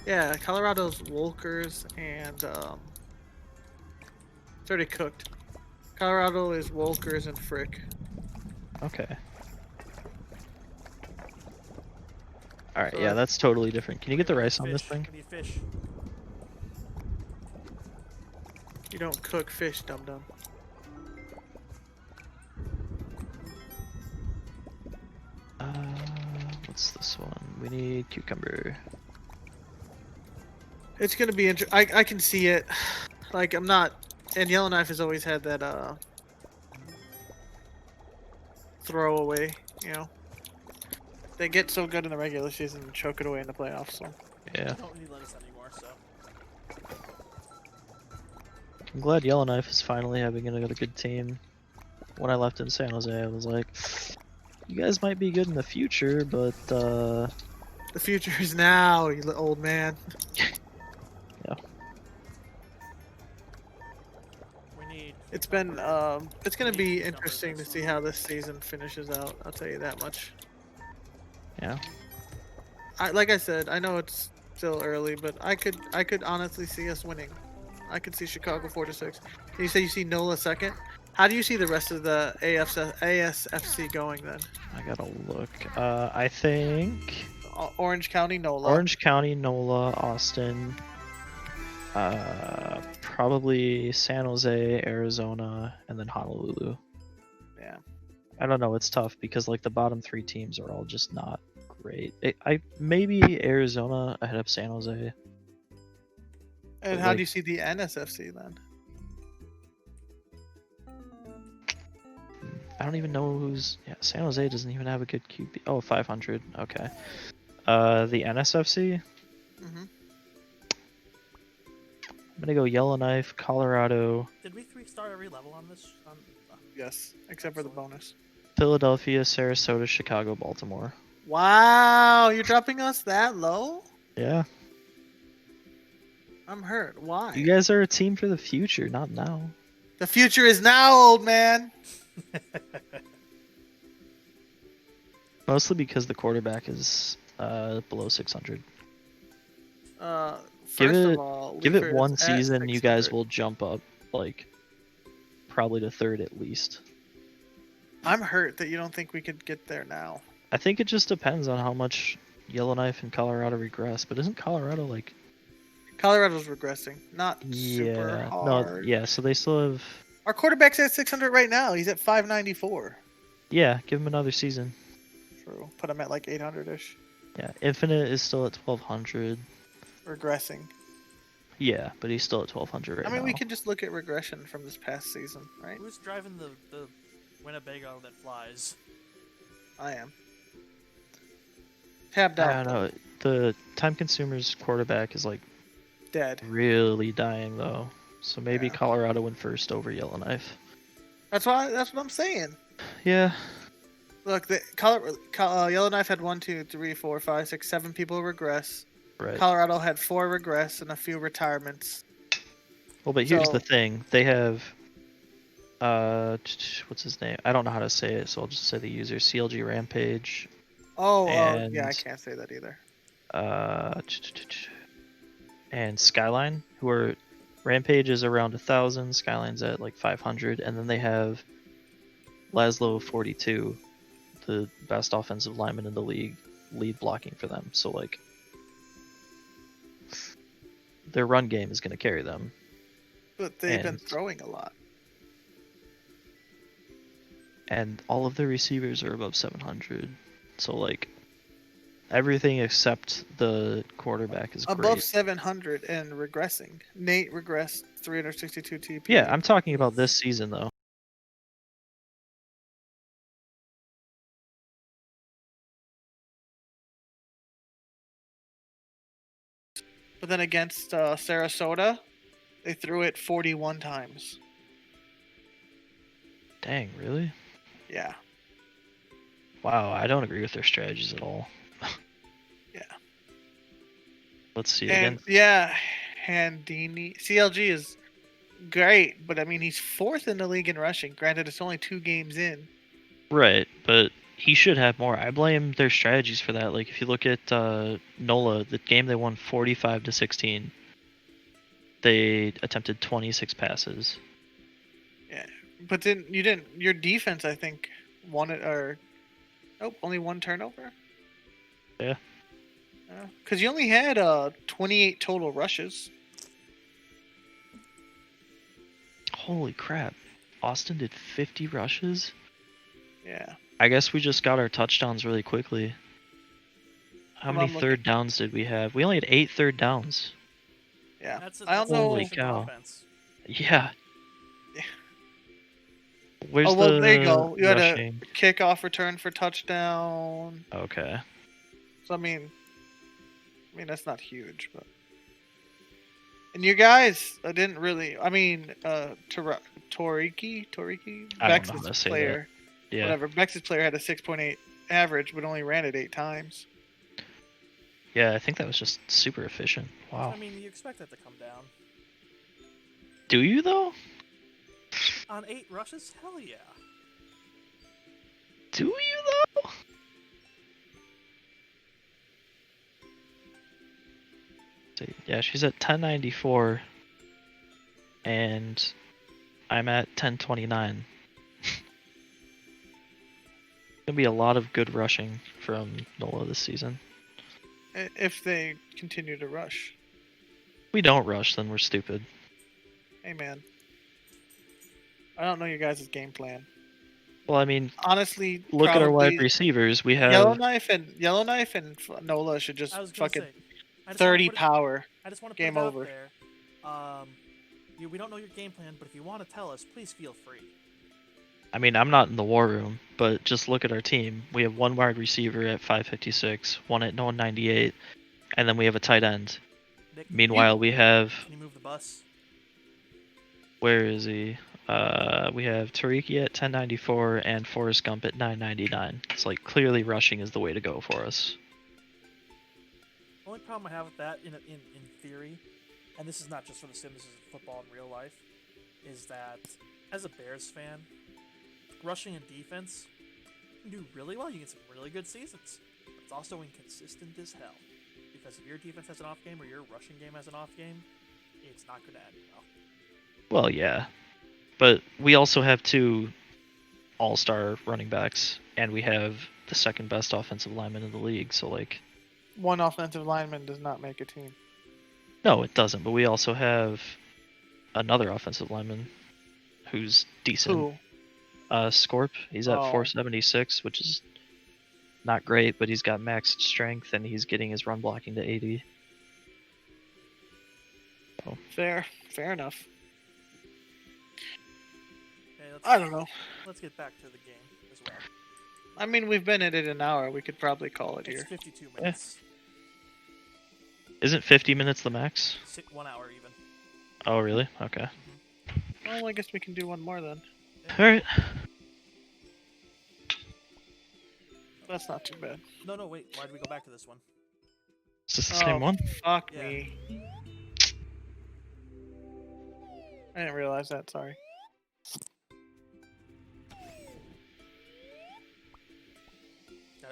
Yeah, Colorado's Wolkers and it's already cooked. Colorado is Wolkers and Frick. Okay. Alright, So yeah, that's totally different. Can you get the rice on this Fish. thing? I need fish. You don't cook fish, dum dum. What's this one? We need cucumber. It's gonna be I can see it. Like I'm not. And Yellowknife has always had that throwaway. You know, they get so good in the regular season and choke it away in the playoffs. So Yeah. They don't need lettuce anymore, so. I'm glad Yellowknife is finally having a good team. When I left in San Jose, I was like, you guys might be good in the future, but the future is now, you old man. yeah. We need. It's been it's gonna need be huge numbers interesting to next see one. how this season finishes out. I'll tell you that much. Yeah. Like I said, I know it's still early, but I could honestly see us winning. I could see Chicago 4-6. You say you see NOLA second. How do you see the rest of the ASFC going then? I gotta look. I think Orange County NOLA. Orange County, NOLA, Austin, probably San Jose, Arizona, and then Honolulu. Yeah. I don't know. It's tough because like the bottom 3 teams are all just not great. I maybe Arizona ahead of San Jose. And But, how like, do you see the NSFC then? I don't even know who's. Yeah, San Jose doesn't even have a good QB. Oh, 500. Okay. The NSFC. Mm-hmm. I'm gonna go Yellowknife, Colorado, Did we 3-star every level on this? Yes, except for the bonus. Philadelphia, Sarasota, Chicago, Baltimore. Wow, you're dropping us that low? Yeah. I'm hurt. Why? You guys are a team for the future, not now. The future is now, old man. Mostly because the quarterback is below 600. First Give of all, it Leaford one is at season, you guys 600. will jump up like probably to 3rd at least. I'm hurt that you don't think we could get there now. I think it just depends on how much Yellowknife and Colorado regress, but isn't Colorado like Colorado's regressing, not super yeah, hard. no, yeah, so they still have Our quarterback's at 600 right now. He's at 594. yeah, give him another season. True. Put him at like 800-ish. Yeah, Infinite is still at 1200. Regressing. Yeah, but he's still at 1200 right I mean, now. we can just look at regression from this past season, right? Who's driving the Winnebago that flies? I am. Tabbed I out. don't know. The time consumer's quarterback is like Dead. really dying though. So maybe Yeah. Colorado went first over Yellowknife. That's what I'm saying. Yeah. Look, the Yellowknife had 1, 2, 3, 4, 5, 6, 7 people regress. Right. Colorado had 4 regress and a few retirements. Well, but here's So- the thing. They have what's his name? I don't know how to say it, so I'll just say the user CLG Rampage. Oh, And- yeah, I can't say that either. And Skyline, who are Rampage is around 1,000, Skyline's at like 500, and then they have Laszlo 42, the best offensive lineman in the league, lead blocking for them. So like their run game is going to carry them. But they've been And- throwing a lot. And all of their receivers are above 700. So like everything except the quarterback is Above great. 700 and regressing. Nate regressed 362 TP. Yeah, I'm talking about this season though. But then against Sarasota, they threw it 41 times. Dang, really? Yeah. Wow, I don't agree with their strategies at all. Yeah. Let's see And again. yeah, Handini. CLG is great, but I mean, he's 4th in the league in rushing. Granted, it's only 2 games in. Right, but he should have more. I blame their strategies for that. Like if you look at NOLA, the game they won 45-16, they attempted 26 passes. But then you didn't. Your defense, I think, won it, or nope, only 1 turnover. Yeah. Because you only had 28 total rushes. Holy crap. Austin did 50 rushes? Yeah. I guess we just got our touchdowns really quickly. How Come many on, third downs did we have? We only had 8 third downs. Yeah. That's I don't know. Holy efficient cow. offense. Yeah. Yeah. Where's Oh, well, the there you go. You had a rushing? kickoff return for touchdown. Okay. So I mean that's not huge, but. And you guys didn't really. I mean, Toriki, I don't know how Bex's to say player, that. Yeah. whatever. Bex's player had a 6.8 average, but only ran it 8 times. Yeah, I think that was just super efficient. Wow. I mean, you expect that to come down. Do you though? On 8 rushes? Hell yeah. Do you though? See, yeah, she's at 1094, and I'm at 1029. Gonna be a lot of good rushing from Nola this season. If they continue to rush. If we don't rush, then we're stupid. Hey man, I don't know your guys' game plan. Well, I mean, Honestly, look at our wide probably receivers. We have Yellowknife and Nola should just I was gonna fucking say, I just 30 wanna put it, power. I just want to put Game it over. out there. We don't know your game plan, but if you want to tell us, please feel free. I mean, I'm not in the war room, but just look at our team. We have one wide receiver at 556, one at 198, and then we have a tight end. Nick, Meanwhile, we have, can you move the bus? where is he? We have Tariki at 1094 and Forrest Gump at 999. It's like clearly rushing is the way to go for us. The only problem I have with that, in theory, and this is not just for the sim, this is football in real life, is that as a Bears fan, rushing and defense can do really well. You get some really good seasons, but it's also inconsistent as hell. Because if your defense has an off game or your rushing game has an off game, it's not going to end well. Well, yeah. But we also have 2 all-star running backs, and we have the second best offensive lineman in the league, so like... One offensive lineman does not make a team. No, it doesn't, but we also have another offensive lineman who's decent. Who? Scorp. He's at Oh. 476, which is not great, but he's got max strength, and he's getting his run blocking to 80. So, Fair enough. Okay, I don't know. Let's get back to the game as well. I mean, we've been at it an hour. We could probably call it It's here. 52 minutes. isn't 50 minutes the max? 1 hour even. Oh, really? Okay. Well, I guess we can do one more then. Alright. That's not too bad. No, wait. Why did we go back to this one? Is this the same one? Fuck Yeah. me. I didn't realize that. Sorry.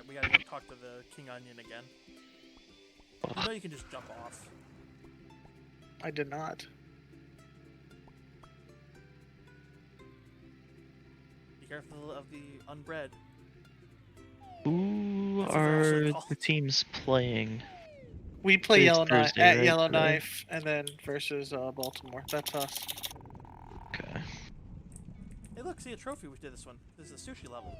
We gotta go talk to the King Onion again. You know you can just jump off. I did not. Be careful of the unbred. Who That's what they're actually are called. the teams playing? We play It's Yellowknife Thursday, at right, Yellowknife, and then versus Baltimore. That's us. Okay. Hey, look, see a trophy. We did this one. This is a sushi level.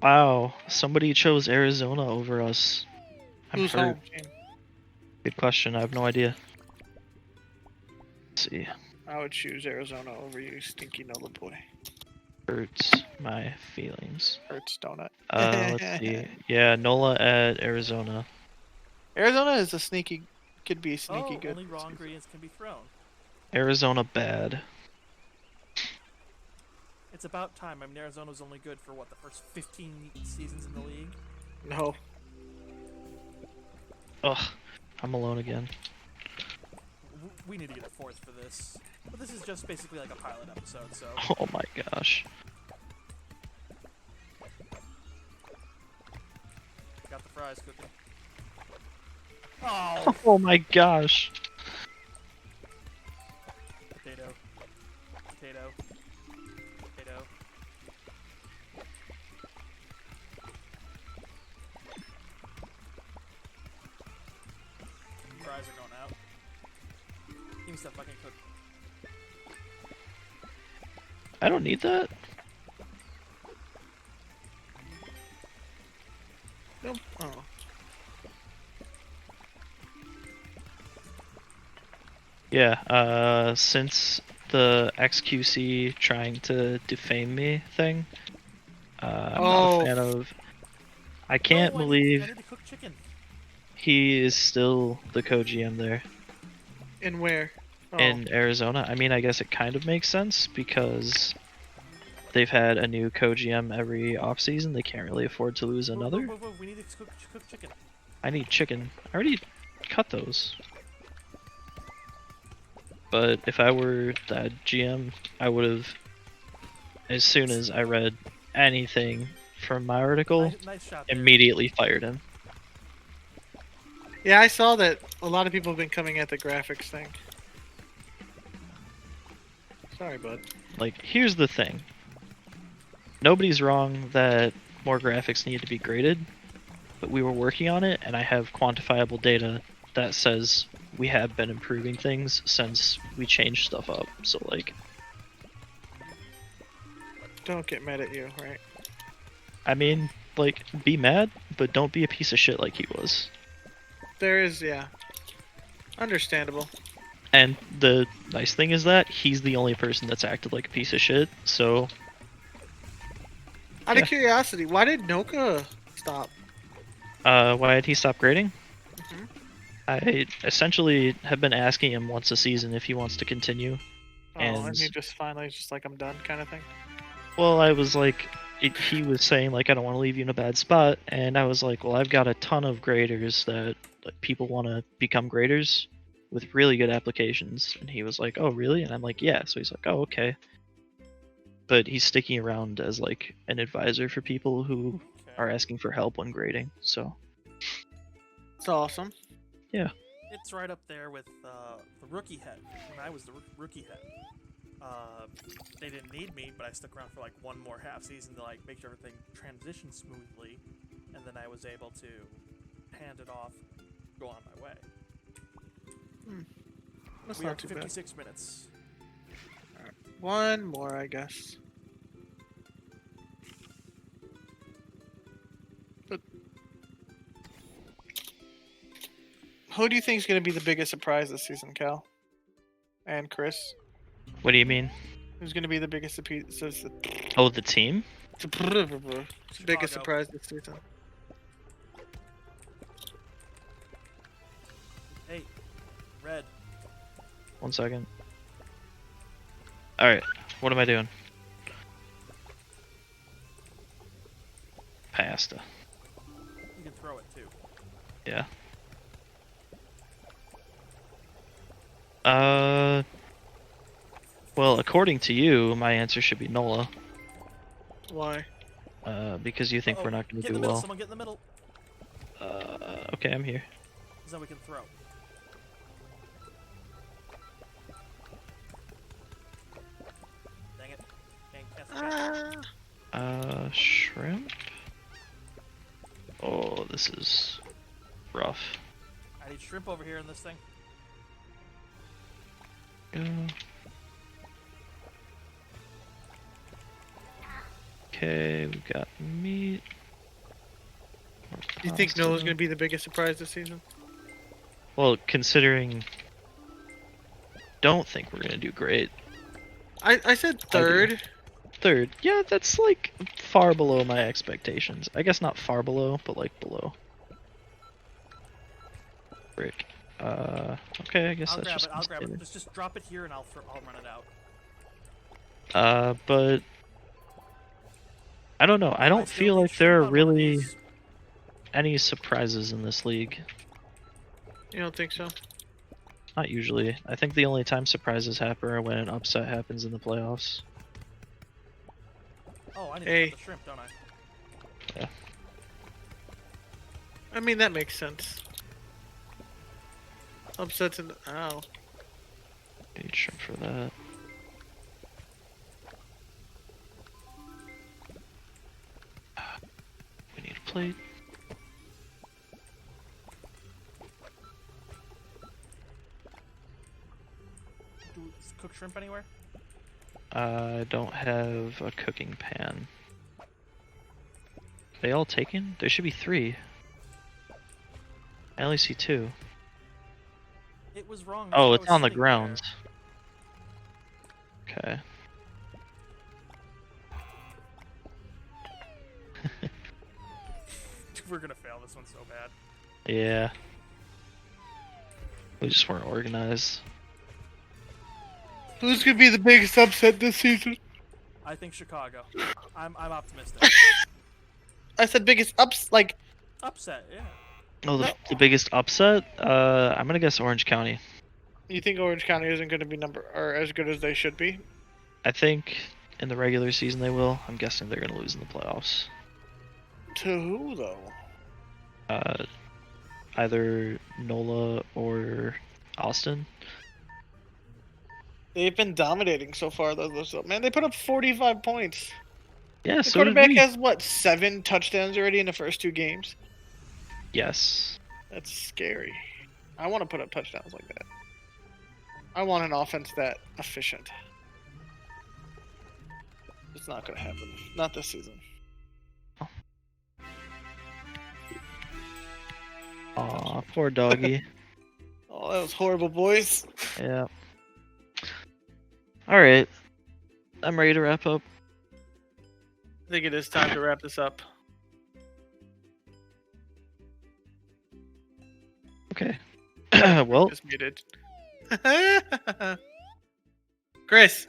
Wow, somebody chose Arizona over us. I'm Who's hurt. home team? Good question. I have no idea. Let's see. I would choose Arizona over you, stinky Nola boy. Hurts my feelings. Hurts donut. Let's see. Yeah, Nola at Arizona. Arizona is a sneaky, could be sneaky Oh, good. only raw ingredients can be thrown. Arizona bad. It's about time. I mean, Arizona's only good for, what, the first 15 seasons in the league? No. Ugh, I'm alone again. We need to get a 4th for this. But this is just basically like a pilot episode, so... Oh my gosh. Got the fries cooking. Oh! Oh my gosh. Potato. Potato. Potato. Fries are going out. Give me stuff I can cook. I don't need that. Nope. Oh. Yeah, since the XQC trying to defame me thing. I'm not Oh. a fan of. I can't No, believe I need to cook chicken. he is still the co-GM there In where? Oh. in Arizona. I mean, I guess it kind of makes sense because they've had a new co-GM every offseason. They can't really afford to lose another. Whoa, we need to cook chicken. I need chicken. I already cut those. But if I were that GM, I would have, as soon as I read anything from my article, Nice shot there. immediately fired him. Yeah, I saw that a lot of people have been coming at the graphics thing. Sorry, bud. Like, here's the thing. Nobody's wrong that more graphics need to be graded, but we were working on it, and I have quantifiable data that says we have been improving things since we changed stuff up. So, like, Don't get mad at you, right? I mean, like, be mad, but don't be a piece of shit like he was. There is, yeah. Understandable. And the nice thing is that he's the only person that's acted like a piece of shit, so Out Yeah. of curiosity, why did Noka stop? why did he stop grading? Mhm. I essentially have been asking him once a season if he wants to continue. Oh, And- and he just finally just like, I'm done kind of thing. Well, I was like, he was saying like, I don't want to leave you in a bad spot, and I was like, well, I've got a ton of graders that like, people want to become graders with really good applications, and he was like, oh really? And I'm like, yeah. So he's like, oh okay. But he's sticking around as like an advisor for people who Okay. are asking for help when grading. So It's awesome. It's right up there with the rookie head. When I was the rookie head, they didn't need me, but I stuck around for like one more half season to like make sure everything transitioned smoothly, and then I was able to hand it off, go on my way. That's We are not too bad. 56 minutes. One more, I guess. But who do you think is going to be the biggest surprise this season, Cal? And Chris? what do you mean? Who's going to be the biggest Oh, the team? biggest surprise this season? Hey, Red. 1 second. All right, what am I doing? Pasta. You can throw it too. Yeah. Well, according to you, my answer should be Nola. Why? Because you think Uh-oh. we're not going Get to in do the middle. well. Someone get in the middle. Okay, I'm here. So we can throw. Dang it. Can't catch it. Shrimp? Oh, this is rough. I need shrimp over here in this thing. Go. Okay, we got meat. More You think Nola's pasta. going to be the biggest surprise this season? Well, considering... Don't think we're gonna do great. I said third. Third. Yeah, that's like far below my expectations. I guess not far below, but like below. Frick. Okay, I guess I'll that's grab just it. I'll grab it. standard. Just drop it here and I'll run it out. But I don't know. I don't still feel need like there shrimp are on one of really these. any surprises in this league. You don't think so? Not usually. I think the only time surprises happen are when an upset happens in the playoffs. Oh, I need Hey. to cut the shrimp, don't I? I mean, that makes sense. Upsets in. Ow. Need shrimp for that. We need a plate. Do we cook shrimp anywhere? I don't have a cooking pan. They all taken? There should be 3. I only see 2. It was wrong. Oh, I it's was on the sitting ground. Okay. We're gonna fail this one so bad. Yeah. We just weren't organized. Who's gonna be the biggest upset this season? I think Chicago. I'm optimistic. I said biggest upset. Upset, yeah. Oh, No. the biggest upset? I'm gonna guess Orange County. You think Orange County isn't gonna be as good as they should be? I think in the regular season they will. I'm guessing they're gonna lose in the playoffs. To who though? Either NOLA or Austin. They've been dominating so far though. Man, they put up 45 points. Yeah, The so did quarterback we. has what, 7 touchdowns already in the first 2 games? Yes. That's scary. I want to put up touchdowns like that. I want an offense that efficient. It's not gonna happen. Not this season. Aw, poor doggy. Oh, that was horrible, boys. Yeah. Alright. I'm ready to wrap up. I think it is time to wrap this up. Okay. Well, Just muted. Chris.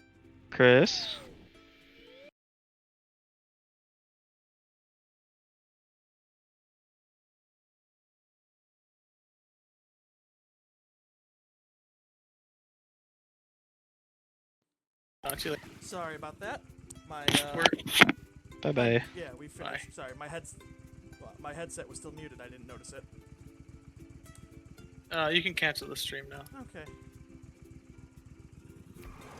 Chris. Talk to you later. Sorry about that. My Bye bye. yeah, we finished. Sorry, my headset was still muted. I didn't notice it. You can cancel the stream now. Okay.